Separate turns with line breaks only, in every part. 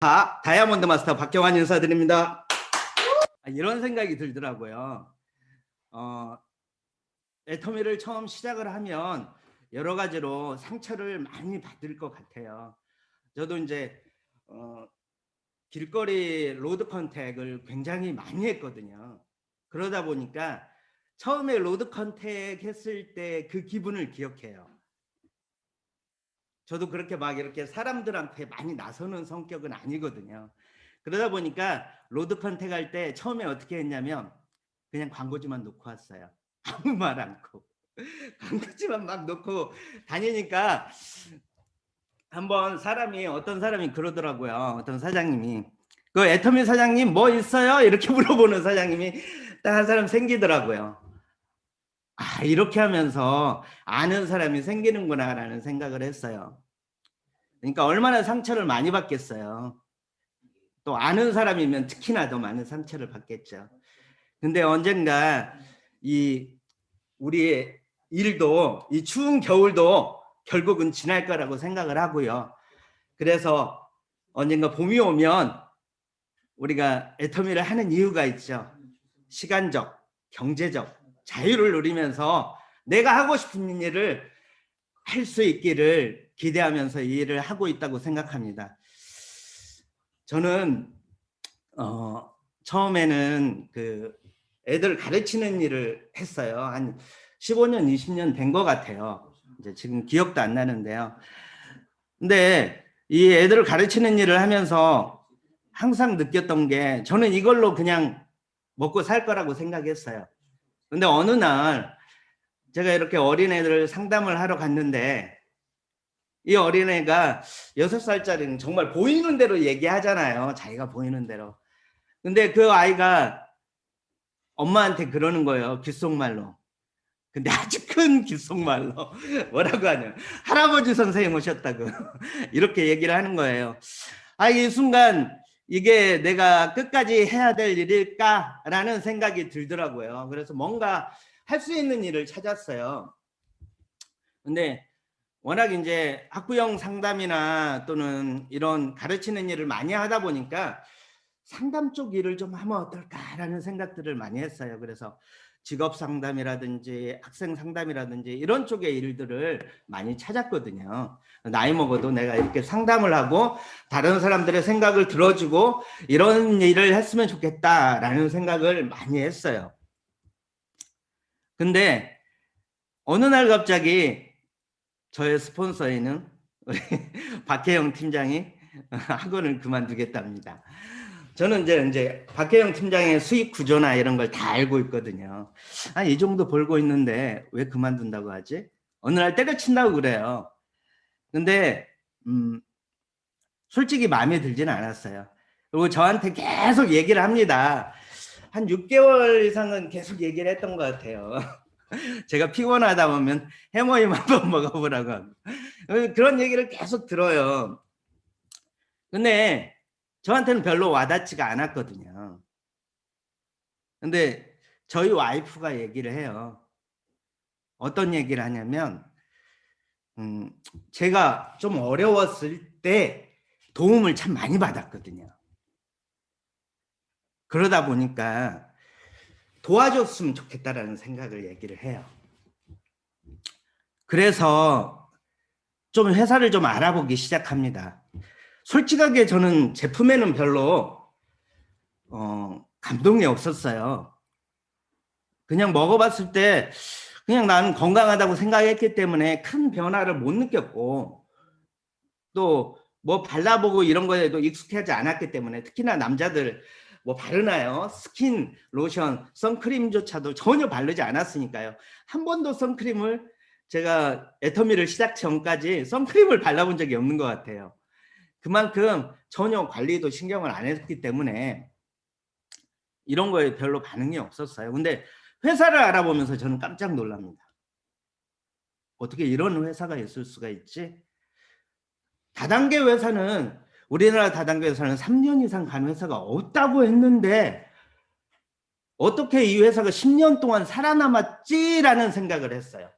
다이아몬드 마스터 박경환 인사드립니다. 이런 생각이 들더라고요. 애터미를 처음 시작을 하면 여러 가지로 상처를 많이 받을 것 같아요. 저도 이제 길거리 로드 컨택을 굉장히 많이 했거든요. 그러다 보니까 처음에 로드 컨택 했을 때 그 기분을 기억해요. 저도 그렇게 막 이렇게 사람들한테 많이 나서는 성격은 아니거든요. 그러다 보니까 로드 컨택 할 때 처음에 어떻게 했냐면 그냥 광고지만 놓고 왔어요. 아무 말 않고 광고지만 막 놓고 다니니까 한번 어떤 사람이 그러더라고요. 어떤 사장님이 그 애터미 사장님 뭐 있어요? 이렇게 물어보는 사장님이 딱 한 사람 생기더라고요. 이렇게 하면서 아는 사람이 생기는구나라는 생각을 했어요. 그러니까 얼마나 상처를 많이 받겠어요. 또 아는 사람이면 특히나 더 많은 상처를 받겠죠. 근데 언젠가 우리의 일도 이 추운 겨울도 결국은 지날 거라고 생각을 하고요. 그래서 언젠가 봄이 오면 우리가 애터미를 하는 이유가 있죠. 시간적, 경제적 자유를 누리면서 내가 하고 싶은 일을 할 수 있기를 기대하면서 이 일을 하고 있다고 생각합니다. 저는 처음에는 그 애들 가르치는 일을 했어요. 한 15년, 20년 된 것 같아요. 이제 지금 기억도 안 나는데요. 근데 이 애들을 가르치는 일을 하면서 항상 느꼈던 게 저는 이걸로 그냥 먹고 살 거라고 생각했어요. 근데 어느 날 제가 이렇게 어린애들을 상담을 하러 갔는데 이 어린애가 6살짜리는 정말 보이는 대로 얘기하잖아요. 자기가 보이는 대로. 근데 그 아이가 엄마한테 그러는 거예요. 귓속말로. 근데 아주 큰 귓속말로 뭐라고 하냐. 할아버지 선생님 오셨다고 이렇게 얘기를 하는 거예요. 이 순간 이게 내가 끝까지 해야 될 일일까라는 생각이 들더라고요. 그래서 뭔가 할 수 있는 일을 찾았어요. 근데 워낙 이제 학부형 상담이나 또는 이런 가르치는 일을 많이 하다 보니까 상담 쪽 일을 좀 하면 어떨까라는 생각들을 많이 했어요. 그래서 직업 상담이라든지 학생 상담이라든지 이런 쪽의 일들을 많이 찾았거든요. 나이 먹어도 내가 이렇게 상담을 하고 다른 사람들의 생각을 들어주고 이런 일을 했으면 좋겠다라는 생각을 많이 했어요. 근데 어느 날 갑자기 저의 스폰서에는 우리 박혜영 팀장이 학원을 그만두겠답니다. 저는 이제 박혜영 팀장의 수익 구조나 이런 걸 다 알고 있거든요. 이 정도 벌고 있는데 왜 그만둔다고 하지? 어느 날 때려친다고 그래요. 근데 솔직히 마음에 들지는 않았어요. 그리고 저한테 계속 얘기를 합니다. 한 6개월 이상은 계속 얘기를 했던 것 같아요. 제가 피곤하다 보면 해모임 한번 먹어보라고 하고 그런 얘기를 계속 들어요. 근데 저한테는 별로 와닿지가 않았거든요. 근데 저희 와이프가 얘기를 해요. 어떤 얘기를 하냐면 제가 좀 어려웠을 때 도움을 참 많이 받았거든요. 그러다 보니까 도와줬으면 좋겠다라는 생각을 얘기를 해요. 그래서 좀 회사를 좀 알아보기 시작합니다. 솔직하게 저는 제품에는 별로 감동이 없었어요. 그냥 먹어봤을 때 그냥 나는 건강하다고 생각했기 때문에 큰 변화를 못 느꼈고 또 뭐 발라보고 이런 거에도 익숙하지 않았기 때문에 특히나 남자들 뭐 바르나요? 스킨, 로션, 선크림조차도 전혀 바르지 않았으니까요. 한 번도 선크림을 제가 애터미를 시작 전까지 선크림을 발라본 적이 없는 것 같아요. 그만큼 전혀 관리도 신경을 안 했기 때문에 이런 거에 별로 반응이 없었어요. 근데 회사를 알아보면서 저는 깜짝 놀랍니다. 어떻게 이런 회사가 있을 수가 있지? 다단계 회사는 우리나라 다단계 회사는 3년 이상 간 회사가 없다고 했는데 어떻게 이 회사가 10년 동안 살아남았지라는 생각을 했어요.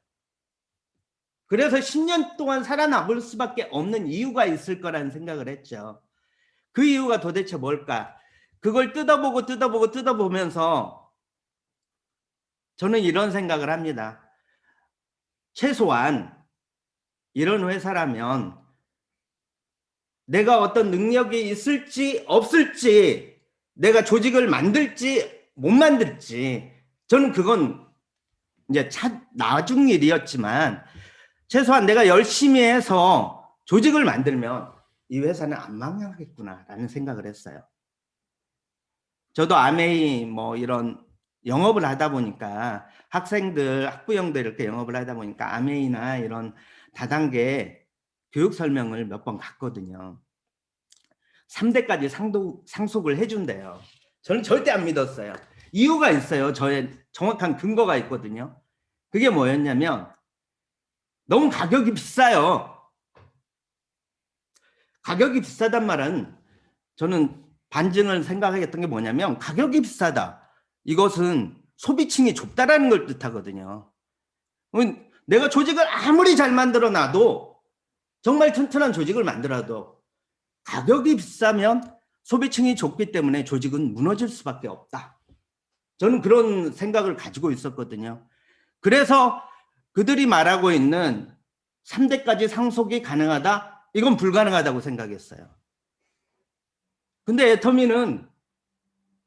그래서 10년 동안 살아남을 수밖에 없는 이유가 있을 거라는 생각을 했죠. 그 이유가 도대체 뭘까? 그걸 뜯어보면서 저는 이런 생각을 합니다. 최소한 이런 회사라면 내가 어떤 능력이 있을지 없을지, 내가 조직을 만들지 못 만들지, 저는 그건 이제 나중 일이었지만 최소한 내가 열심히 해서 조직을 만들면 이 회사는 안 망하겠구나라는 생각을 했어요. 저도 아메이 뭐 이런 영업을 하다 보니까 학생들, 학부형들 이렇게 영업을 하다 보니까 아메이나 이런 다단계 교육 설명을 몇 번 갔거든요. 3대까지 상속을 해준대요. 저는 절대 안 믿었어요. 이유가 있어요. 저의 정확한 근거가 있거든요. 그게 뭐였냐면 너무 가격이 비싸요. 가격이 비싸단 말은 저는 반증을 생각하겠던 게 뭐냐면 가격이 비싸다. 이것은 소비층이 좁다라는 걸 뜻하거든요. 내가 조직을 아무리 잘 만들어 놔도 정말 튼튼한 조직을 만들어도 가격이 비싸면 소비층이 좁기 때문에 조직은 무너질 수밖에 없다. 저는 그런 생각을 가지고 있었거든요. 그래서 그들이 말하고 있는 3대까지 상속이 가능하다? 이건 불가능하다고 생각했어요. 근데 애터미는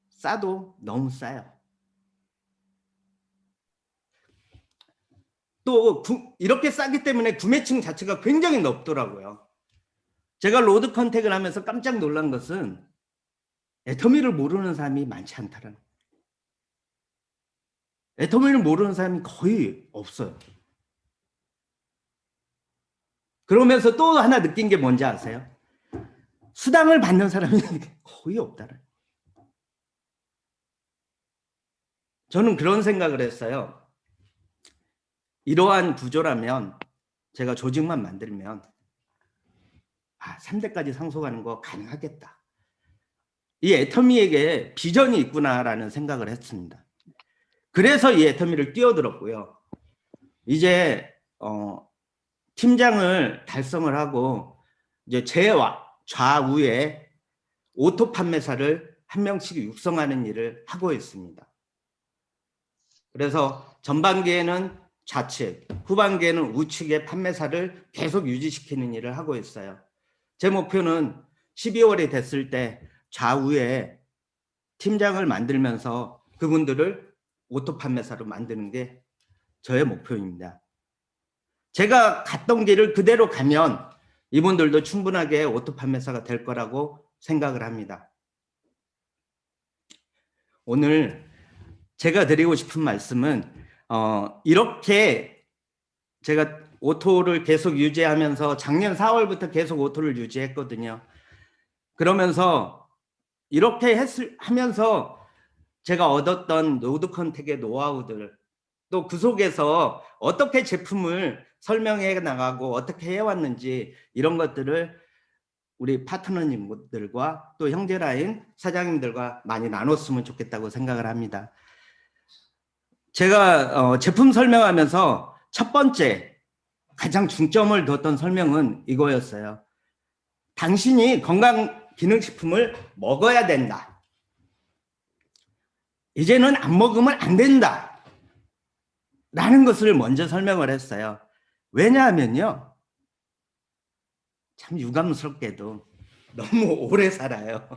싸도 너무 싸요. 또 이렇게 싸기 때문에 구매층 자체가 굉장히 높더라고요. 제가 로드 컨택을 하면서 깜짝 놀란 것은 애터미를 모르는 사람이 많지 않다라는 거예요. 애터미를 모르는 사람이 거의 없어요. 그러면서 또 하나 느낀 게 뭔지 아세요? 수당을 받는 사람이 거의 없다는 거예요. 저는 그런 생각을 했어요. 이러한 구조라면 제가 조직만 만들면 3대까지 상속하는 거 가능하겠다. 이 애터미에게 비전이 있구나라는 생각을 했습니다. 그래서 이 애터미를 뛰어들었고요. 이제 팀장을 달성을 하고 이제 제 좌우에 오토 판매사를 한 명씩 육성하는 일을 하고 있습니다. 그래서 전반기에는 좌측, 후반기에는 우측의 판매사를 계속 유지시키는 일을 하고 있어요. 제 목표는 12월이 됐을 때 좌우에 팀장을 만들면서 그분들을 오토 판매사로 만드는 게 저의 목표입니다. 제가 갔던 길을 그대로 가면 이분들도 충분하게 오토 판매사가 될 거라고 생각을 합니다. 오늘 제가 드리고 싶은 말씀은 이렇게 제가 오토를 계속 유지하면서 작년 4월부터 계속 오토를 유지했거든요. 그러면서 이렇게 하면서 제가 얻었던 로드 컨택의 노하우들, 또 그 속에서 어떻게 제품을 설명해 나가고 어떻게 해왔는지 이런 것들을 우리 파트너님들과 또 형제라인 사장님들과 많이 나눴으면 좋겠다고 생각을 합니다. 제가 제품 설명하면서 첫 번째 가장 중점을 뒀던 설명은 이거였어요. 당신이 건강기능식품을 먹어야 된다. 이제는 안 먹으면 안 된다. 라는 것을 먼저 설명을 했어요. 왜냐하면요. 참 유감스럽게도 너무 오래 살아요.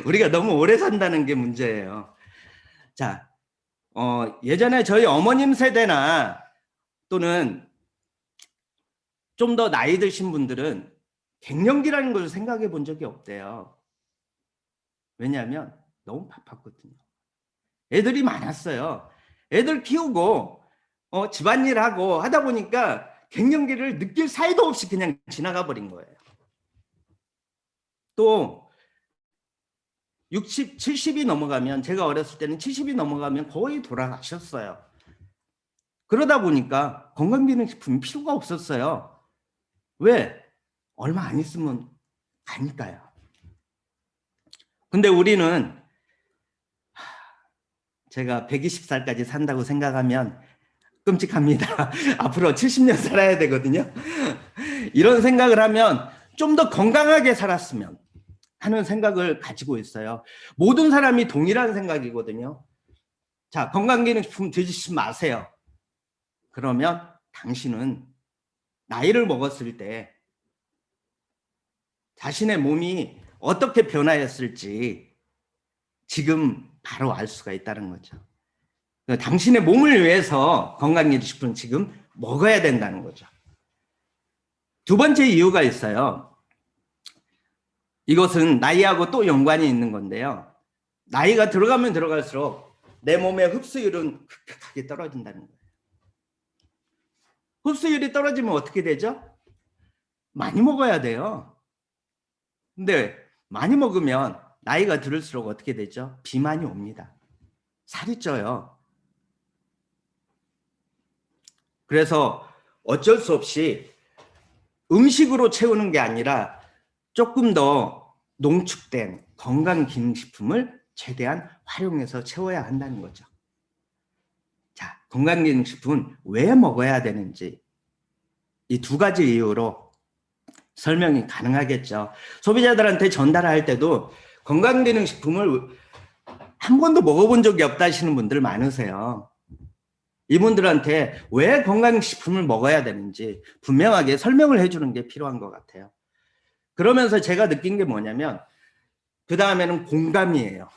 우리가 너무 오래 산다는 게 문제예요. 자, 예전에 저희 어머님 세대나 또는 좀 더 나이 드신 분들은 갱년기라는 걸 생각해 본 적이 없대요. 왜냐하면 너무 바빴거든요. 애들이 많았어요. 애들 키우고 집안일하고 하다 보니까 갱년기를 느낄 사이도 없이 그냥 지나가 버린 거예요. 또 60, 70이 넘어가면, 제가 어렸을 때는 70이 넘어가면 거의 돌아가셨어요. 그러다 보니까 건강기능식품이 필요가 없었어요. 왜? 얼마 안 있으면 가니까요. 근데 우리는 제가 120살까지 산다고 생각하면 끔찍합니다. 앞으로 70년 살아야 되거든요. 이런 생각을 하면 좀 더 건강하게 살았으면, 하는 생각을 가지고 있어요. 모든 사람이 동일한 생각이거든요. 자, 건강기능식품 드시지 마세요. 그러면 당신은 나이를 먹었을 때 자신의 몸이 어떻게 변화했을지 지금 바로 알 수가 있다는 거죠. 당신의 몸을 위해서 건강기능식품 지금 먹어야 된다는 거죠. 두 번째 이유가 있어요. 이것은 나이하고 또 연관이 있는 건데요. 나이가 들어가면 들어갈수록 내 몸의 흡수율은 급격하게 떨어진다는 거예요. 흡수율이 떨어지면 어떻게 되죠? 많이 먹어야 돼요. 근데 많이 먹으면 나이가 들을수록 어떻게 되죠? 비만이 옵니다. 살이 쪄요. 그래서 어쩔 수 없이 음식으로 채우는 게 아니라 조금 더 농축된 건강기능식품을 최대한 활용해서 채워야 한다는 거죠. 자, 건강기능식품은 왜 먹어야 되는지 이 두 가지 이유로 설명이 가능하겠죠. 소비자들한테 전달할 때도 건강기능식품을 한 번도 먹어본 적이 없다 하시는 분들 많으세요. 이분들한테 왜 건강식품을 먹어야 되는지 분명하게 설명을 해주는 게 필요한 것 같아요. 그러면서 제가 느낀 게 뭐냐면 그 다음에는 공감이에요.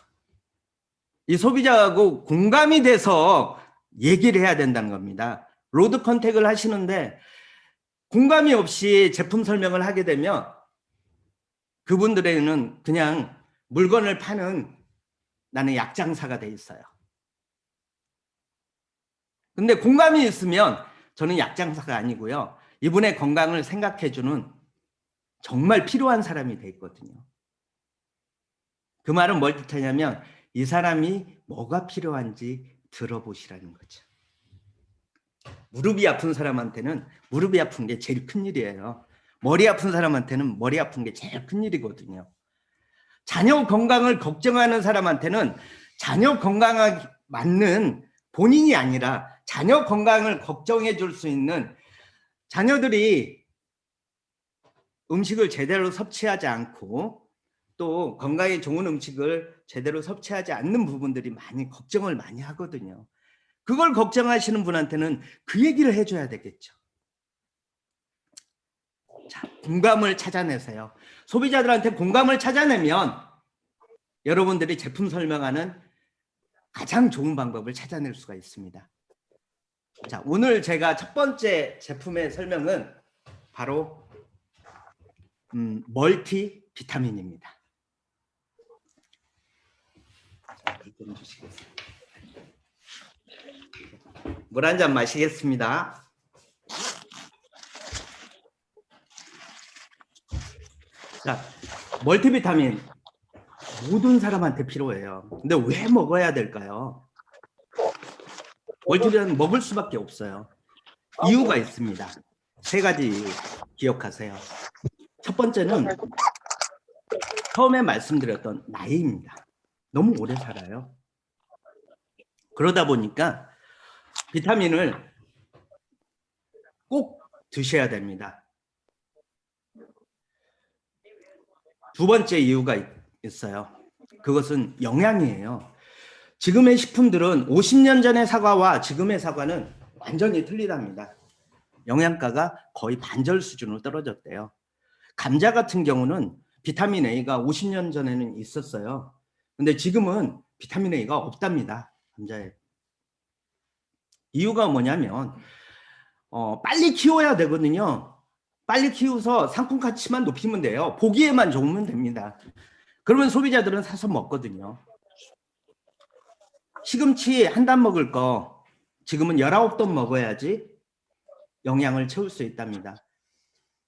이 소비자하고 공감이 돼서 얘기를 해야 된다는 겁니다. 로드 컨택을 하시는데 공감이 없이 제품 설명을 하게 되면 그분들에게는 그냥 물건을 파는 나는 약장사가 돼 있어요. 근데 공감이 있으면 저는 약장사가 아니고요. 이분의 건강을 생각해주는 정말 필요한 사람이 돼 있거든요. 그 말은 뭘 뜻하냐면 이 사람이 뭐가 필요한지 들어보시라는 거죠. 무릎이 아픈 사람한테는 무릎이 아픈 게 제일 큰 일이에요. 머리 아픈 사람한테는 머리 아픈 게 제일 큰 일이거든요. 자녀 건강을 걱정하는 사람한테는 자녀 건강에 맞는 본인이 아니라 자녀 건강을 걱정해 줄 수 있는 자녀들이 음식을 제대로 섭취하지 않고 또 건강에 좋은 음식을 제대로 섭취하지 않는 부분들이 많이 걱정을 많이 하거든요. 그걸 걱정하시는 분한테는 그 얘기를 해줘야 되겠죠. 자, 공감을 찾아내세요. 소비자들한테 공감을 찾아내면 여러분들이 제품 설명하는 가장 좋은 방법을 찾아낼 수가 있습니다. 자, 오늘 제가 첫 번째 제품의 설명은 바로 멀티 비타민입니다. 자, 좀 주시겠습니다. 물 한 잔 마시겠습니다. 자, 멀티비타민 모든 사람한테 필요해요. 근데 왜 먹어야 될까요? 멀티비타민 먹을 수밖에 없어요. 이유가 있습니다. 세 가지 이유 기억하세요. 첫 번째는 처음에 말씀드렸던 나이입니다. 너무 오래 살아요. 그러다 보니까 비타민을 꼭 드셔야 됩니다. 두 번째 이유가 있어요. 그것은 영양이에요. 지금의 식품들은 50년 전의 사과와 지금의 사과는 완전히 틀리답니다. 영양가가 거의 반절 수준으로 떨어졌대요. 감자 같은 경우는 비타민 A가 50년 전에는 있었어요. 근데 지금은 비타민 A가 없답니다. 감자에. 이유가 뭐냐면 빨리 키워야 되거든요. 빨리 키워서 상품 가치만 높이면 돼요. 보기에만 좋으면 됩니다. 그러면 소비자들은 사서 먹거든요. 시금치 한 단 먹을 거 지금은 19돈 먹어야지 영양을 채울 수 있답니다.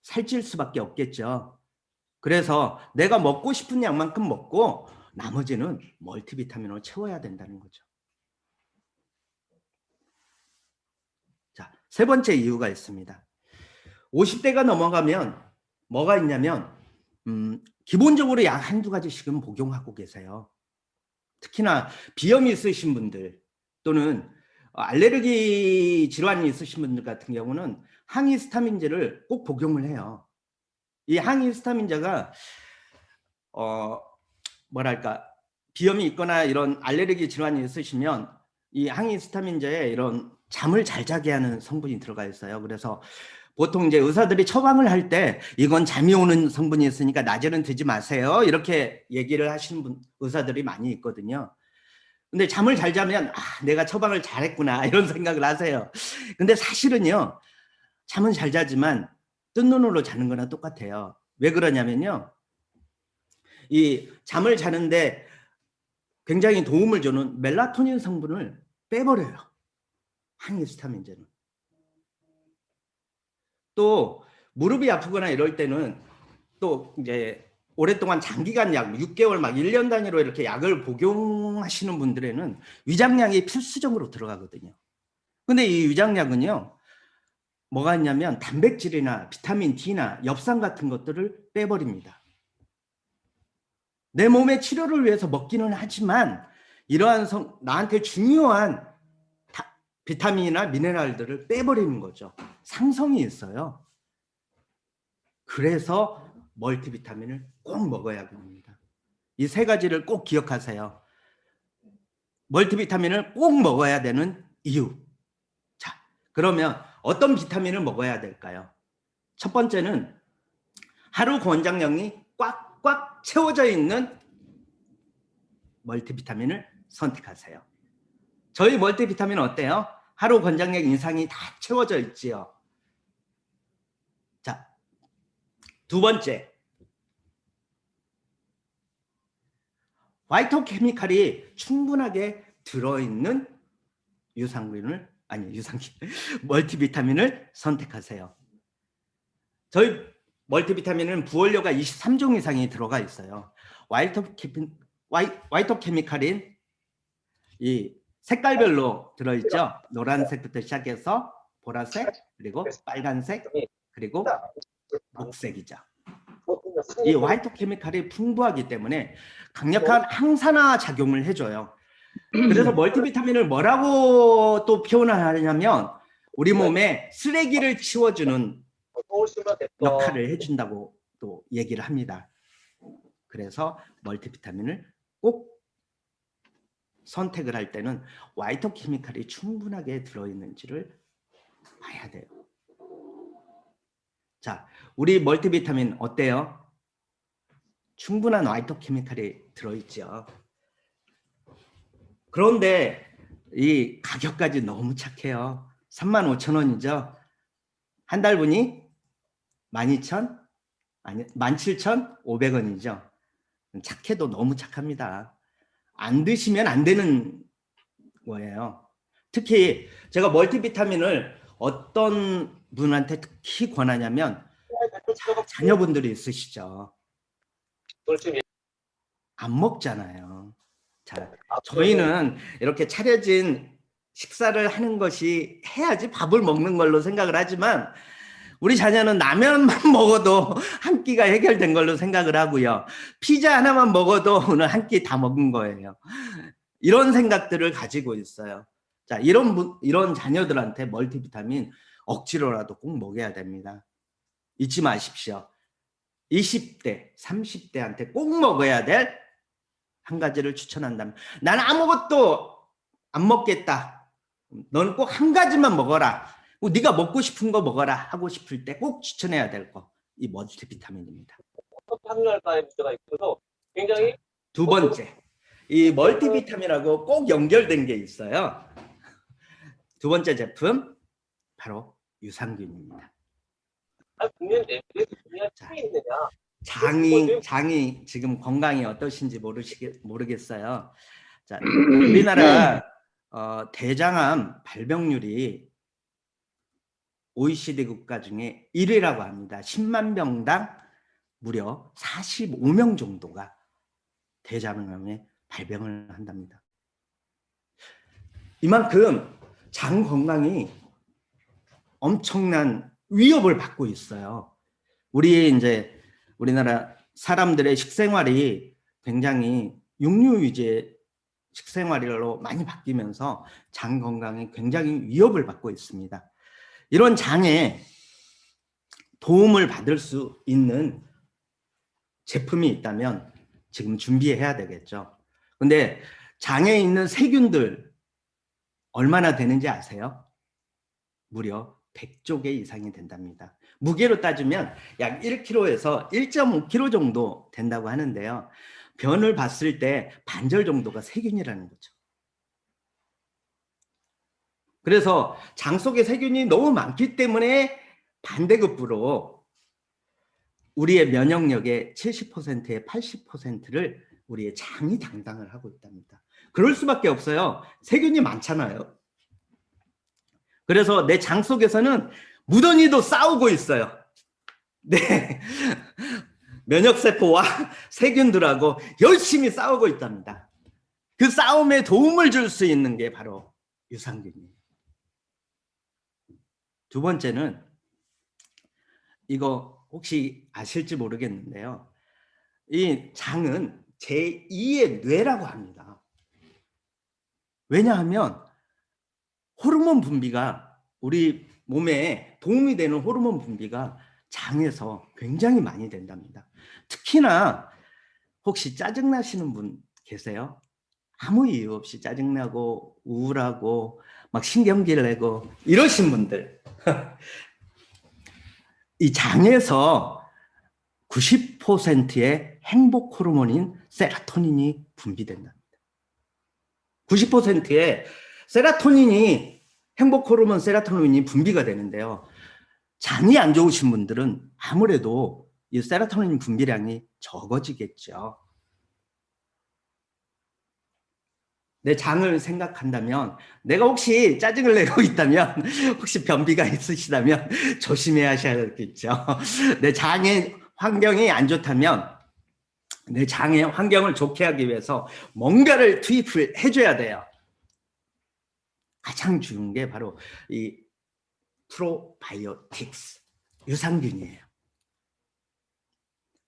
살찔 수밖에 없겠죠. 그래서 내가 먹고 싶은 양만큼 먹고 나머지는 멀티비타민으로 채워야 된다는 거죠. 자, 세 번째 이유가 있습니다. 50대가 넘어가면 뭐가 있냐면 기본적으로 약 한두 가지씩은 복용하고 계세요. 특히나 비염이 있으신 분들 또는 알레르기 질환이 있으신 분들 같은 경우는 항히스타민제를 꼭 복용을 해요. 이 항히스타민제가 뭐랄까 비염이 있거나 이런 알레르기 질환이 있으시면 이 항히스타민제에 이런 잠을 잘 자게 하는 성분이 들어가 있어요. 그래서 보통 이제 의사들이 처방을 할 때 이건 잠이 오는 성분이 있으니까 낮에는 드지 마세요. 이렇게 얘기를 하시는 의사들이 많이 있거든요. 근데 잠을 잘 자면 내가 처방을 잘했구나 이런 생각을 하세요. 근데 사실은요. 잠은 잘 자지만 뜬 눈으로 자는 거나 똑같아요. 왜 그러냐면요. 이 잠을 자는데 굉장히 도움을 주는 멜라토닌 성분을 빼버려요. 항히스타민제는. 또 무릎이 아프거나 이럴 때는 또 이제 오랫동안 장기간 약 6개월 막 1년 단위로 이렇게 약을 복용하시는 분들에는 위장약이 필수적으로 들어가거든요. 근데 이 위장약은요. 뭐가 있냐면 단백질이나 비타민 D나 엽산 같은 것들을 빼버립니다. 내 몸의 치료를 위해서 먹기는 하지만 이러한 나한테 중요한 비타민이나 미네랄들을 빼버리는 거죠. 상성이 있어요. 그래서 멀티비타민을 꼭 먹어야 합니다. 이 세 가지를 꼭 기억하세요. 멀티비타민을 꼭 먹어야 되는 이유. 자, 그러면 어떤 비타민을 먹어야 될까요? 첫 번째는 하루 권장량이 꽉꽉 채워져 있는 멀티비타민을 선택하세요. 저희 멀티비타민은 어때요? 하루 권장량 이상이 다 채워져 있지요. 자, 두 번째. 파이토케미칼이 충분하게 들어있는 멀티비타민을 선택하세요. 저희 멀티비타민은 부원료가 23종 이상이 들어가 있어요. 파이토케미칼인 이 색깔별로 들어있죠. 노란색부터 시작해서 보라색, 그리고 빨간색, 그리고 녹색이죠. 이 화이토케미칼이 풍부하기 때문에 강력한 항산화 작용을 해줘요. 그래서 멀티비타민을 뭐라고 또 표현을 하냐면 우리 몸에 쓰레기를 치워주는 역할을 해준다고 또 얘기를 합니다. 그래서 멀티비타민을 꼭 선택을 할 때는 화이토케미칼이 충분하게 들어있는지를 봐야 돼요. 자, 우리 멀티비타민 어때요? 충분한 화이토케미칼이 들어있죠. 그런데 이 가격까지 너무 착해요. 35,000원이죠. 한 달분이 12,000? 아니 17,500원이죠. 착해도 너무 착합니다. 안 드시면 안 되는 거예요. 특히 제가 멀티비타민을 어떤 분한테 특히 권하냐면 자녀분들이 있으시죠. 안 먹잖아요. 자, 저희는 이렇게 차려진 식사를 하는 것이 해야지 밥을 먹는 걸로 생각을 하지만 우리 자녀는 라면만 먹어도 한 끼가 해결된 걸로 생각을 하고요. 피자 하나만 먹어도 오늘 한 끼 다 먹은 거예요. 이런 생각들을 가지고 있어요. 자, 이런 자녀들한테 멀티비타민 억지로라도 꼭 먹여야 됩니다. 잊지 마십시오. 20대, 30대한테 꼭 먹어야 될 한 가지를 추천한다면 난 아무것도 안 먹겠다. 너는 꼭 한 가지만 먹어라. 네가 먹고 싶은 거 먹어라 하고 싶을 때 꼭 추천해야 될 거. 이 멀티비타민입니다.
함유할까의 문제가 있어서 굉장히
두 번째. 이 멀티비타민하고 꼭 연결된 게 있어요. 두 번째 제품 바로 유산균입니다. 장이 지금 건강이 어떠신지 모르겠어요. 자, 우리나라 대장암 발병률이 OECD 국가 중에 1위라고 합니다. 10만 명당 무려 45명 정도가 대장암에 발병을 한답니다. 이만큼 장 건강이 엄청난 위협을 받고 있어요. 우리나라 사람들의 식생활이 굉장히 육류 위주의 식생활로 많이 바뀌면서 장 건강에 굉장히 위협을 받고 있습니다. 이런 장에 도움을 받을 수 있는 제품이 있다면 지금 준비해야 되겠죠. 근데 장에 있는 세균들 얼마나 되는지 아세요? 무려 100조 개 이상이 된답니다. 무게로 따지면 약 1kg에서 1.5kg 정도 된다고 하는데요. 변을 봤을 때 반절 정도가 세균이라는 거죠. 그래서 장 속에 세균이 너무 많기 때문에 반대급부로 우리의 면역력의 70%에 80%를 우리의 장이 담당을 하고 있답니다. 그럴 수밖에 없어요. 세균이 많잖아요. 그래서 내 장 속에서는 무던히도 싸우고 있어요. 네. 면역세포와 세균들하고 열심히 싸우고 있답니다. 그 싸움에 도움을 줄 수 있는 게 바로 유산균이에요. 두 번째는 이거 혹시 아실지 모르겠는데요. 이 장은 제2의 뇌라고 합니다. 왜냐하면 호르몬 분비가 우리 몸에 도움이 되는 호르몬 분비가 장에서 굉장히 많이 된답니다. 특히나 혹시 짜증나시는 분 계세요? 아무 이유 없이 짜증나고 우울하고 막 신경질 내고 이러신 분들 이 장에서 90%의 행복 호르몬인 세로토닌이 분비된답니다. 90%의 세로토닌이 행복 호르몬 세로토닌이 분비가 되는데요. 장이 안 좋으신 분들은 아무래도 이 세로토닌 분비량이 적어지겠죠. 내 장을 생각한다면, 내가 혹시 짜증을 내고 있다면, 혹시 변비가 있으시다면 조심해야 하셔야겠죠. 내 장의 환경이 안 좋다면 내 장의 환경을 좋게 하기 위해서 뭔가를 투입을 해줘야 돼요. 가장 중요한 게 바로 이 프로바이오틱스, 유산균이에요.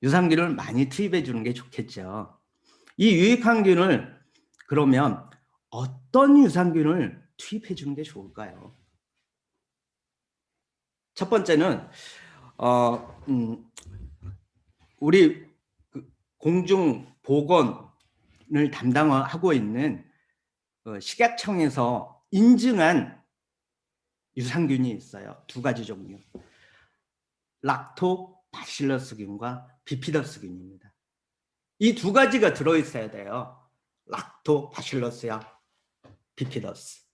유산균을 많이 투입해 주는 게 좋겠죠. 이 유익한 균을 그러면 어떤 유산균을 투입해 주는 게 좋을까요? 첫 번째는 우리 공중보건을 담당하고 있는 식약청에서 인증한 유산균이 있어요. 두 가지 종류. 락토바실러스균과 비피더스균입니다. 이 두 가지가 들어있어야 돼요. 락토바실러스와 비피더스.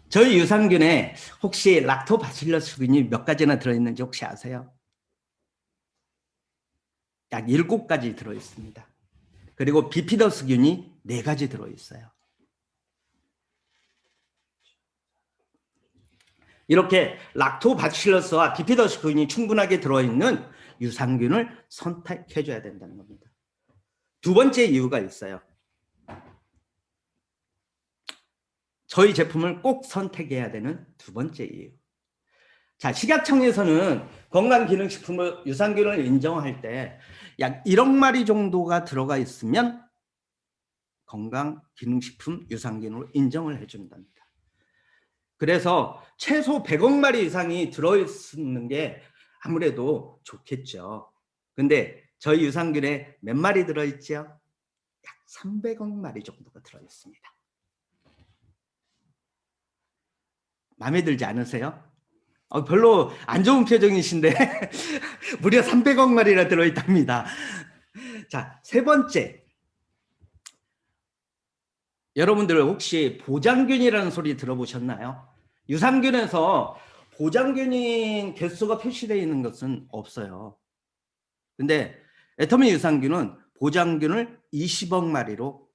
저희 유산균에 혹시 락토바실러스균이 몇 가지나 들어있는지 혹시 아세요? 약 7가지 들어있습니다. 그리고 비피더스균이 4가지 들어있어요. 이렇게 락토바실러스와 비피더스균이 충분하게 들어있는 유산균을 선택해줘야 된다는 겁니다. 두 번째 이유가 있어요. 저희 제품을 꼭 선택해야 되는 두 번째 이유. 자, 식약청에서는 건강기능식품을 유산균을 인정할 때 약 1억 마리 정도가 들어가 있으면 건강기능식품 유산균으로 인정을 해준답니다. 그래서 최소 100억 마리 이상이 들어있는 게 아무래도 좋겠죠. 근데 저희 유산균에 몇 마리 들어있죠? 약 300억 마리 정도가 들어있습니다. 마음에 들지 않으세요? 별로 안 좋은 표정이신데 무려 300억 마리나 들어있답니다. 자, 세 번째. 여러분들 혹시 보장균이라는 소리 들어보셨나요? 유산균에서 보장균인 개수가 표시되어 있는 것은 없어요. 근데 애터미 유산균은 보장균을 20억 마리로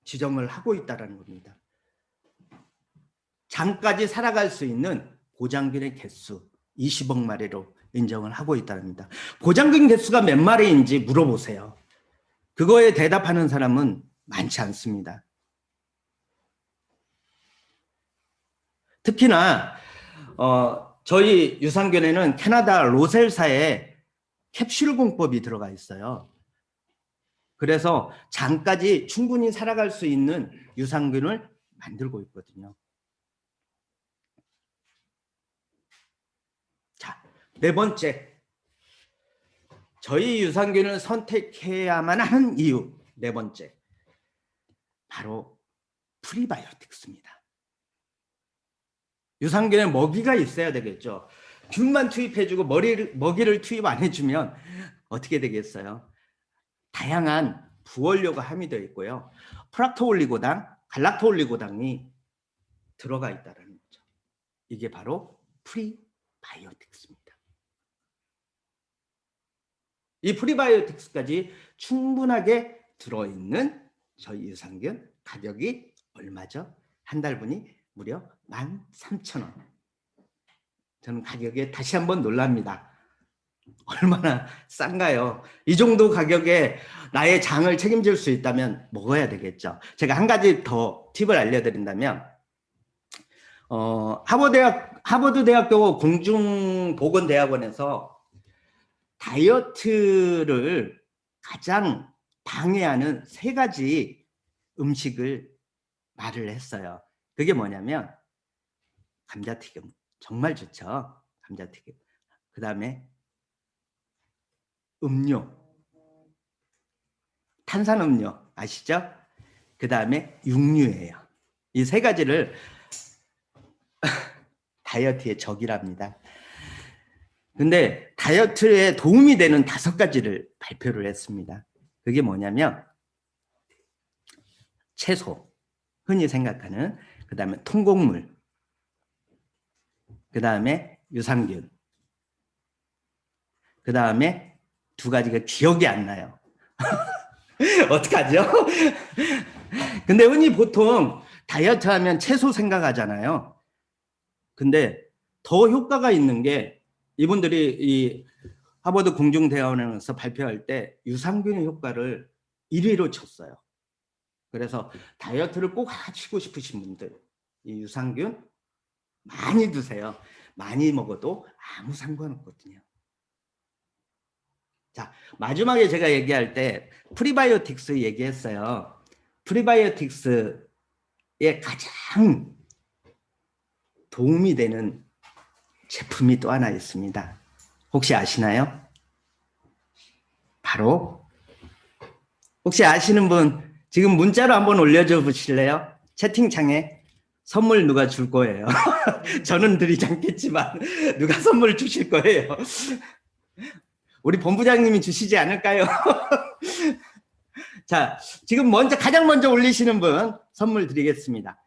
지정을 하고 있다는 겁니다. 장까지 살아갈 수 있는 보장균의 개수 20억 마리로 인정을 하고 있답니다. 보장균 개수가 몇 마리인지 물어보세요. 그거에 대답하는 사람은 많지 않습니다. 특히나 저희 유산균에는 캐나다 로셀사의 캡슐 공법이 들어가 있어요. 그래서 장까지 충분히 살아갈 수 있는 유산균을 만들고 있거든요. 자, 네 번째. 저희 유산균을 선택해야만 하는 이유 네 번째, 바로 프리바이오틱스입니다. 유산균에 먹이가 있어야 되겠죠. 균만 투입해주고 먹이를 투입 안 해주면 어떻게 되겠어요? 다양한 부원료가 함유되어 있고요. 프락토올리고당, 갈락토올리고당이 들어가 있다는 거죠. 이게 바로 프리바이오틱스입니다. 이 프리바이오틱스까지 충분하게 들어있는 저희 유산균 가격이 얼마죠? 한 달분이 무려 13,000원. 저는 가격에 다시 한번 놀랍니다. 얼마나 싼가요? 이 정도 가격에 나의 장을 책임질 수 있다면 먹어야 되겠죠. 제가 한 가지 더 팁을 알려드린다면 하버드 대학교 공중보건대학원에서 다이어트를 가장 방해하는 세 가지 음식을 말을 했어요. 그게 뭐냐면 감자튀김, 정말 좋죠. 감자튀김. 그 다음에 음료, 탄산음료 아시죠? 그 다음에 육류예요. 이 세 가지를 다이어트의 적이랍니다. 근데 다이어트에 도움이 되는 5가지를 발표를 했습니다. 그게 뭐냐면 채소, 흔히 생각하는, 그 다음에 통곡물, 그 다음에 유산균, 그 다음에 2가지가 기억이 안 나요. 어떡하죠? 근데 흔히 보통 다이어트 하면 채소 생각하잖아요. 근데 더 효과가 있는 게 이분들이 이 하버드 공중대학원에서 발표할 때 유산균의 효과를 1위로 쳤어요. 그래서 다이어트를 꼭 하시고 싶으신 분들 이 유산균 많이 드세요. 많이 먹어도 아무 상관없거든요. 자, 마지막에 제가 얘기할 때 프리바이오틱스 얘기했어요. 프리바이오틱스에 가장 도움이 되는 제품이 또 하나 있습니다. 혹시 아시나요? 바로 혹시 아시는 분 지금 문자로 한번 올려줘 보실래요? 채팅창에 선물 누가 줄 거예요. 저는 드리지 않겠지만 누가 선물 주실 거예요. 우리 본부장님이 주시지 않을까요? 자, 지금 가장 먼저 올리시는 분 선물 드리겠습니다.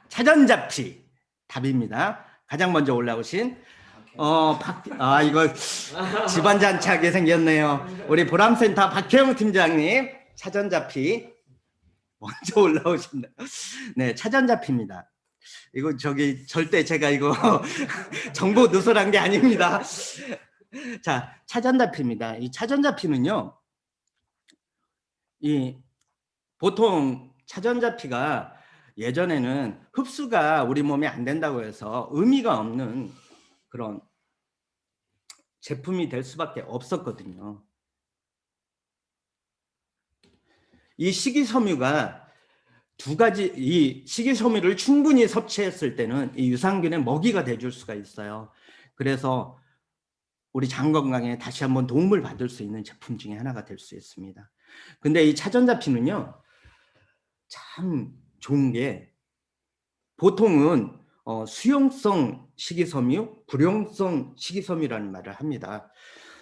차전자피 답입니다. 가장 먼저 올라오신 이거 집안 잔치하게 생겼네요. 우리 보람센터 박혜영 팀장님 차전자피 먼저 올라오신다. 네, 차전자피입니다. 이거 절대 제가 이거 정보 누설한 게 아닙니다. 자, 차전자피입니다. 이 차전자피는요, 보통 차전자피가 예전에는 흡수가 우리 몸에 안 된다고 해서 의미가 없는 그런 제품이 될 수밖에 없었거든요. 이 식이섬유가 2가지, 이 식이섬유를 충분히 섭취했을 때는 이 유산균의 먹이가 돼줄 수가 있어요. 그래서 우리 장 건강에 다시 한번 도움을 받을 수 있는 제품 중에 하나가 될 수 있습니다. 근데 이 차전자피는요, 참 좋은 게 보통은 수용성 식이섬유, 불용성 식이섬유라는 말을 합니다.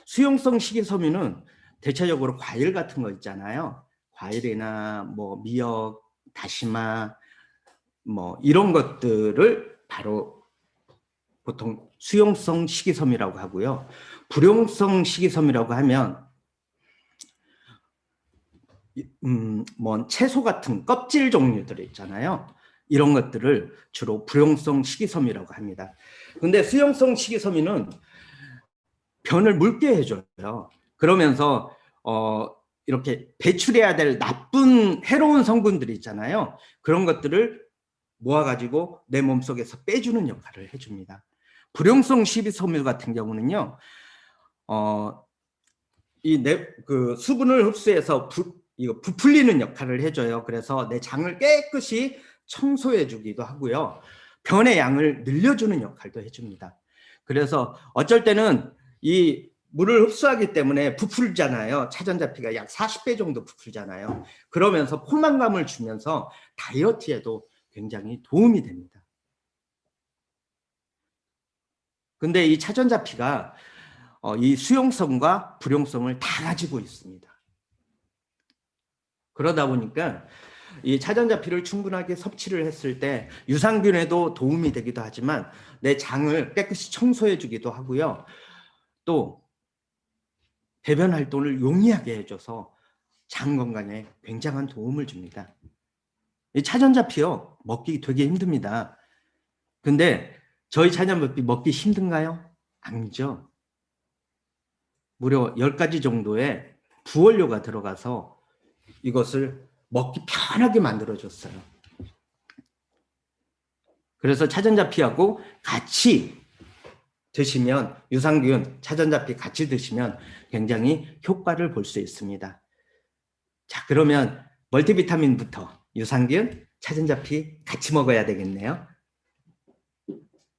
수용성 식이섬유는 대체적으로 과일 같은 거 있잖아요. 과일이나 뭐 미역, 다시마 뭐 이런 것들을 바로 보통 수용성 식이섬유라고 하고요. 불용성 식이섬유라고 하면 뭐 채소 같은 껍질 종류들 있잖아요. 이런 것들을 주로 불용성 식이섬유라고 합니다. 근데 수용성 식이섬유는 변을 묽게 해줘요. 그러면서 이렇게 배출해야 될 나쁜 해로운 성분들이 있잖아요. 그런 것들을 모아가지고 내 몸속에서 빼주는 역할을 해줍니다. 불용성 식이섬유 같은 경우는요, 수분을 흡수해서 이거 부풀리는 역할을 해줘요. 그래서 내 장을 깨끗이 청소해 주기도 하고요. 변의 양을 늘려주는 역할도 해줍니다. 그래서 어쩔 때는 이 물을 흡수하기 때문에 부풀잖아요. 차전자피가 약 40배 정도 부풀잖아요. 그러면서 포만감을 주면서 다이어트에도 굉장히 도움이 됩니다. 근데 이 차전자피가 이 수용성과 불용성을 다 가지고 있습니다. 그러다 보니까 이 차전자피를 충분하게 섭취를 했을 때 유산균에도 도움이 되기도 하지만 내 장을 깨끗이 청소해 주기도 하고요. 또 배변 활동을 용이하게 해줘서 장 건강에 굉장한 도움을 줍니다. 이 차전자피요, 먹기 되게 힘듭니다. 근데 저희 차전자피 먹기 힘든가요? 아니죠. 무려 10가지 정도의 부원료가 들어가서 이것을 먹기 편하게 만들어줬어요. 그래서 차전자피하고 같이 드시면, 유산균, 차전자피 같이 드시면 굉장히 효과를 볼 수 있습니다. 자, 그러면 멀티비타민부터 유산균, 차전자피 같이 먹어야 되겠네요.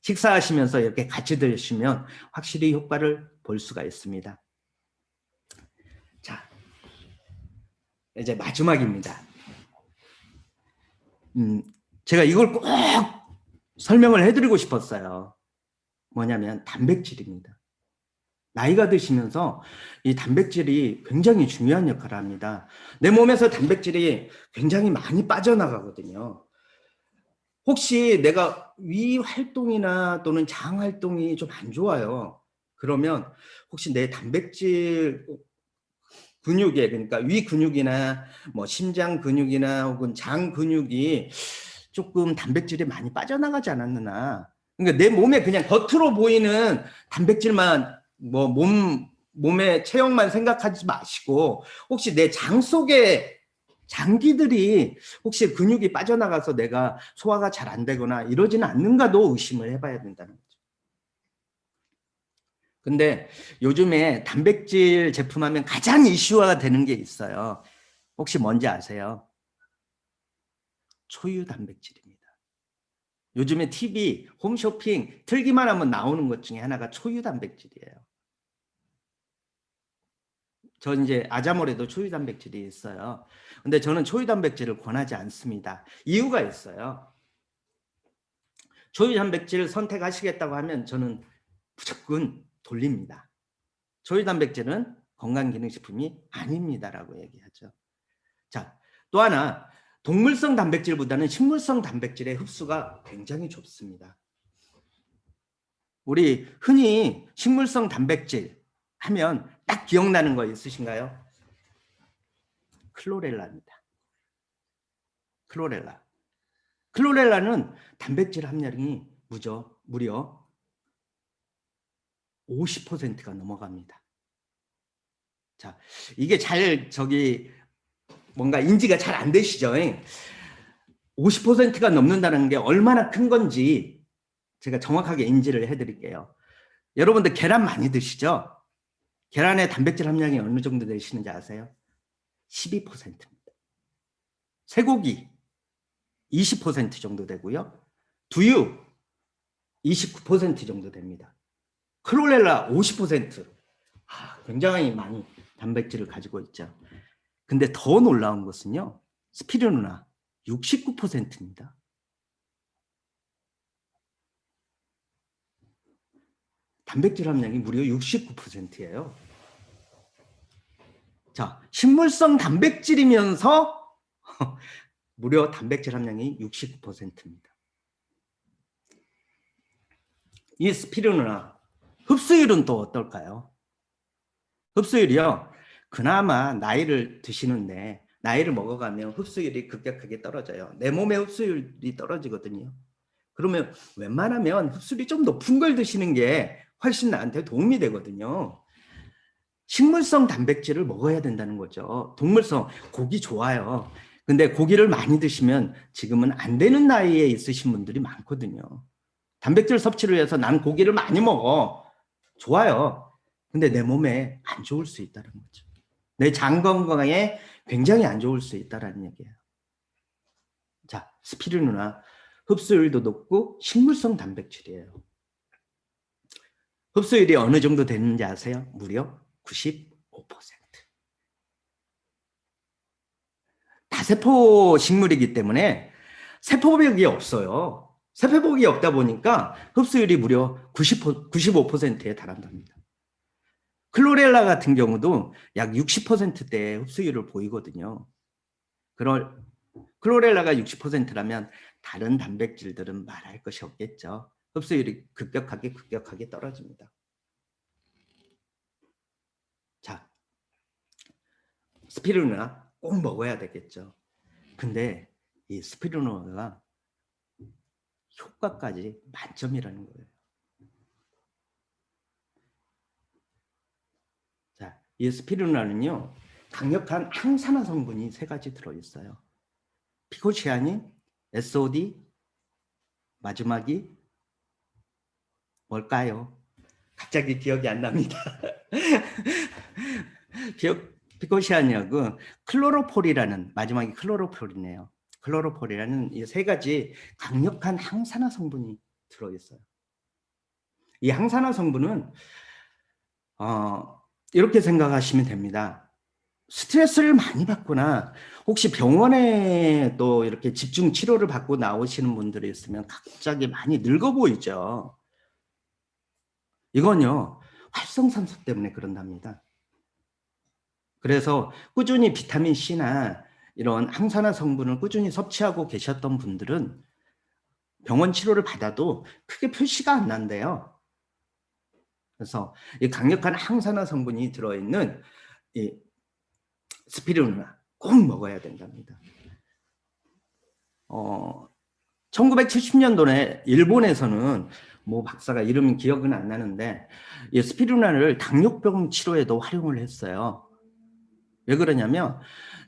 식사하시면서 이렇게 같이 드시면 확실히 효과를 볼 수가 있습니다. 자, 이제 마지막입니다. 제가 이걸 꼭 설명을 해드리고 싶었어요. 뭐냐면 단백질입니다. 나이가 드시면서 이 단백질이 굉장히 중요한 역할을 합니다. 내 몸에서 단백질이 굉장히 많이 빠져나가거든요. 혹시 내가 위 활동이나 또는 장 활동이 좀 안 좋아요. 그러면 혹시 내 단백질 근육에, 그러니까 위 근육이나 뭐 심장 근육이나 혹은 장 근육이 조금 단백질이 많이 빠져나가지 않았느냐. 그러니까 내 몸에 그냥 겉으로 보이는 단백질만 뭐 몸의 체형만 생각하지 마시고 혹시 내 장 속에 장기들이 혹시 근육이 빠져나가서 내가 소화가 잘 안 되거나 이러지는 않는가도 의심을 해봐야 된다는 거죠. 근데 요즘에 단백질 제품 하면 가장 이슈화가 되는 게 있어요. 혹시 뭔지 아세요? 초유 단백질입니다. 요즘에 TV, 홈쇼핑 틀기만 하면 나오는 것 중에 하나가 초유 단백질이에요. 저 이제 아자몰에도 초유 단백질이 있어요. 근데 저는 초유 단백질을 권하지 않습니다. 이유가 있어요. 초유 단백질을 선택하시겠다고 하면 저는 무조건 돌립니다. 초유 단백질은 건강기능식품이 아닙니다라고 얘기하죠. 자, 또 하나 동물성 단백질보다는 식물성 단백질의 흡수가 굉장히 좁습니다. 우리 흔히 식물성 단백질 하면 딱 기억나는 거 있으신가요? 클로렐라입니다. 클로렐라. 클로렐라는 단백질 함량이 무려 50%가 넘어갑니다. 자, 이게 뭔가 인지가 잘 안 되시죠? 50%가 넘는다는 게 얼마나 큰 건지 제가 정확하게 인지를 해드릴게요. 여러분들 계란 많이 드시죠? 계란의 단백질 함량이 어느 정도 되시는지 아세요? 12%입니다. 쇠고기 20% 정도 되고요. 두유 29% 정도 됩니다. 클로렐라 50%. 굉장히 많이 단백질을 가지고 있죠. 근데 더 놀라운 것은요. 스피루리나 69%입니다. 단백질 함량이 무려 69%예요. 자, 식물성 단백질이면서 무려 단백질 함량이 69%입니다. 이 스피루리나 흡수율은 또 어떨까요? 흡수율이요. 그나마 나이를 드시는데 나이를 먹어가면 흡수율이 급격하게 떨어져요. 내 몸의 흡수율이 떨어지거든요. 그러면 웬만하면 흡수율이 좀 높은 걸 드시는 게 훨씬 나한테 도움이 되거든요. 식물성 단백질을 먹어야 된다는 거죠. 동물성, 고기 좋아요. 근데 고기를 많이 드시면 지금은 안 되는 나이에 있으신 분들이 많거든요. 단백질 섭취를 위해서 난 고기를 많이 먹어. 좋아요. 근데 내 몸에 안 좋을 수 있다는 거죠. 내 장 건강에 굉장히 안 좋을 수 있다는 얘기예요. 자, 스피루리나 흡수율도 높고 식물성 단백질이에요. 흡수율이 어느 정도 되는지 아세요? 무려 95%. 다세포 식물이기 때문에 세포벽이 없어요. 세포벽이 없다 보니까 흡수율이 무려 95%에 달한답니다. 클로렐라 같은 경우도 약 60%대의 흡수율을 보이거든요. 클로렐라가 60%라면 다른 단백질들은 말할 것이 없겠죠. 흡수율이 급격하게 떨어집니다. 자, 스피루리나 꼭 먹어야 되겠죠. 근데 이 스피루리나가 효과까지 만점이라는 거예요. 자, 이 스피루리나는요, 강력한 항산화 성분이 3가지 들어있어요. 피코시아닌, SOD, 마지막이 뭘까요? 갑자기 기억이 안 납니다. 피코시아닌하고 클로로폴이라는, 마지막이 클로로폴이네요. 클로로폴이라는 이 3가지 강력한 항산화 성분이 들어있어요. 이 항산화 성분은 이렇게 생각하시면 됩니다. 스트레스를 많이 받거나 혹시 병원에 또 이렇게 집중 치료를 받고 나오시는 분들이 있으면 갑자기 많이 늙어 보이죠. 이건요, 활성산소 때문에 그런답니다. 그래서 꾸준히 비타민 C나 이런 항산화 성분을 꾸준히 섭취하고 계셨던 분들은 병원 치료를 받아도 크게 표시가 안 난대요. 그래서 이 강력한 항산화 성분이 들어있는 이 스피루리나 꼭 먹어야 된답니다. 1970년도에 일본에서는 뭐 박사가 이름 기억은 안 나는데 이 스피루리나를 당뇨병 치료에도 활용을 했어요. 왜 그러냐면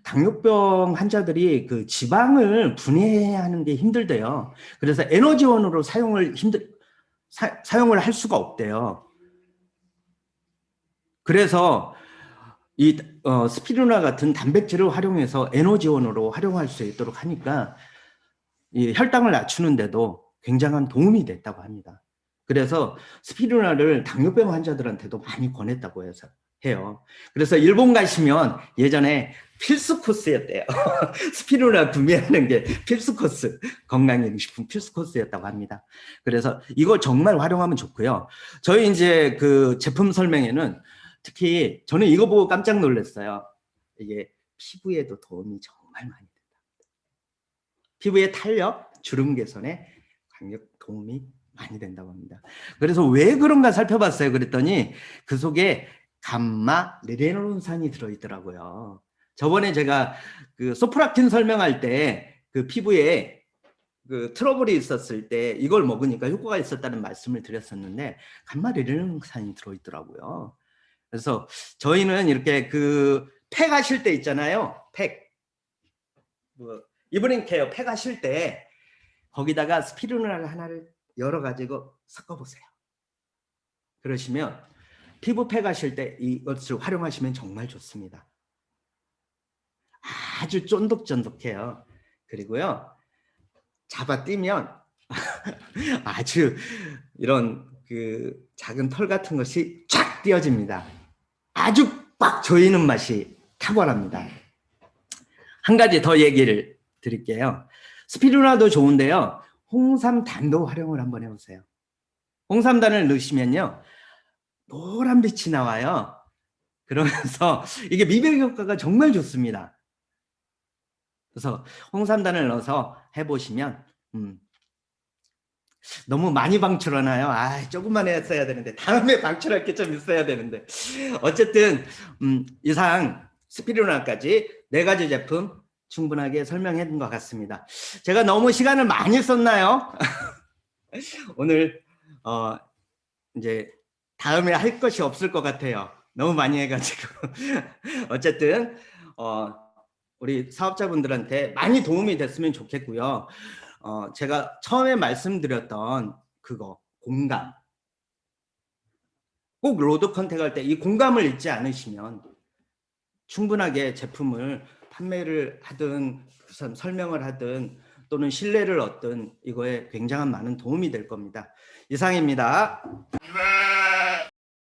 당뇨병 환자들이 그 지방을 분해하는 게 힘들대요. 그래서 에너지원으로 사용을 할 수가 없대요. 그래서 이 스피루리나 같은 단백질을 활용해서 에너지원으로 활용할 수 있도록 하니까 이 혈당을 낮추는데도 굉장한 도움이 됐다고 합니다. 그래서 스피루리나를 당뇨병 환자들한테도 많이 권했다고 해요. 그래서 일본 가시면 예전에 필수 코스였대요. 스피루리나 구매하는 게 필수 코스, 건강기능식품 필수 코스였다고 합니다. 그래서 이거 정말 활용하면 좋고요. 저희 이제 그 제품 설명에는 특히 저는 이거 보고 깜짝 놀랐어요. 이게 피부에도 도움이 정말 많이 된다. 피부의 탄력, 주름 개선에 강력 도움이 많이 된다고 합니다. 그래서 왜 그런가 살펴봤어요. 그랬더니 그 속에 감마 레르네론산이 들어있더라고요. 저번에 제가 그 소프라킨 설명할 때 그 피부에 그 트러블이 있었을 때 이걸 먹으니까 효과가 있었다는 말씀을 드렸었는데 감마 레르네론산이 들어있더라고요. 그래서 저희는 이렇게 그 팩 하실 때 있잖아요. 팩. 뭐 이브닝 케어 팩 하실 때 거기다가 스피루리나 하나를 열어 가지고 섞어 보세요. 그러시면 피부 팩 하실 때 이것을 활용하시면 정말 좋습니다. 아주 쫀득쫀득해요. 그리고요, 잡아떼면 아주 이런 그 작은 털 같은 것이 쫙 띄어집니다. 아주 꽉 조이는 맛이 탁월합니다. 한 가지 더 얘기를 드릴게요. 스피루리나도 좋은데요, 홍삼단도 활용을 한번 해보세요. 홍삼단을 넣으시면요, 노란 빛이 나와요. 그러면서 이게 미백 효과가 정말 좋습니다. 그래서 홍삼단을 넣어서 해보시면 너무 많이 방출하나요? 조금만 했어야 되는데 다음에 방출할 게 좀 있어야 되는데 어쨌든 이상 스피루리나까지 4가지 제품 충분하게 설명했던 것 같습니다. 제가 너무 시간을 많이 썼나요? 오늘 이제 다음에 할 것이 없을 것 같아요. 너무 많이 해가지고 어쨌든 우리 사업자분들한테 많이 도움이 됐으면 좋겠고요. 제가 처음에 말씀드렸던 그거 공감, 꼭 로드 컨택 할 때 이 공감을 잊지 않으시면 충분하게 제품을 판매를 하든 설명을 하든 또는 신뢰를 얻든 이거에 굉장한 많은 도움이 될 겁니다. 이상입니다.